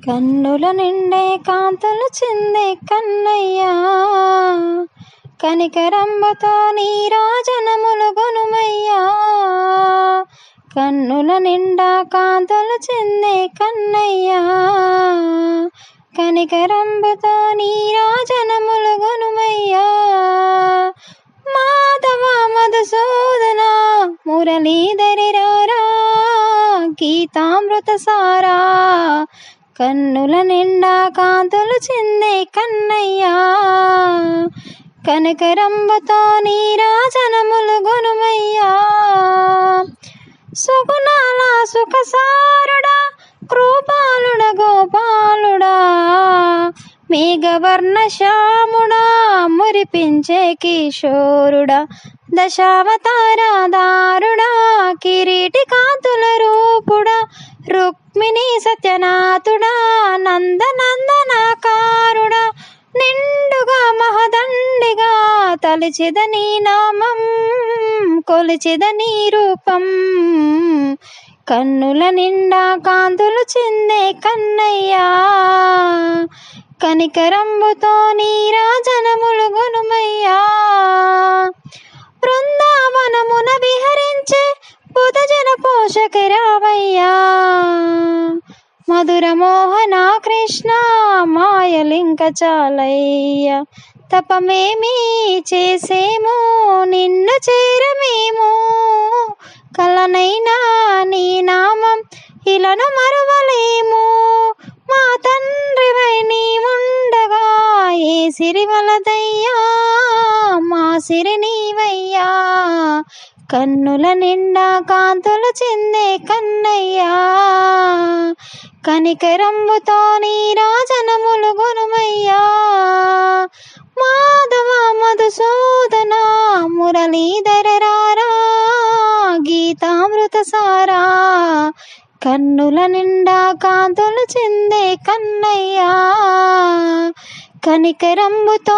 కన్నుల నిండే కాంతులు చిందే కన్నయ్యా, కనికరంబతో నీరాజనములు గొనుమయ్యా. కన్నుల నిండా కాంతులు చిందే కన్నయ్యా, కనికరంబతో నీరాజనములు గొనుమయ్యా. మాధవ మధుసూదన మురళీధరి రారా, గీతామృత సారా. కన్నుల నిండా కాంతులు చిందే కన్నయ్యా, కనకరంబతో నీరాజనములు గొనుమయ్యా. సుగుణాల సుఖసారుడా, కృపాలుడ గోపాలుడా, మేఘవర్ణ శ్యాముడా, మురిపించే కిషోరుడా, దశావతారధారుడా, కిరీటి కాంతుల రూపుడా, రుక్మిణి సత్యనాథుడా, నందనందనకారుడా, నిండుగా మహదండిగా తలిచిద నీ నామం, కొలిచిద నీ రూపం. కన్నుల నిండా కాంతులు చిందే కన్నయ్యా, కనికరంబుతో నీరాజనములు గొనుమయ్యా. బృందావనమున విహరించే బుధజన పోషక రావయ్యా, మధుర మోహన కృష్ణ మాయలింక చాలయ్యా. తపమేమి చేసేమో నిన్ను చేరమేమో, కలనైనా నీ నామం ఇలను మరువలేము. మా తండ్రివై నీ ఉండగా ఏ సిరి వలదయ్యా, మా సిరి నీవయ్యా. కన్నుల నిండా కాంతులు చిందే కన్నయ్యా, కనికరంబుతో నీరాజనములు గొనుమయ్యా. మాధవ మధుసూదన మురళీధర రారా, గీతామృత సారా. కన్నుల నిండా కాంతులు చిందే కన్నయ్యా, కనికరంబుతో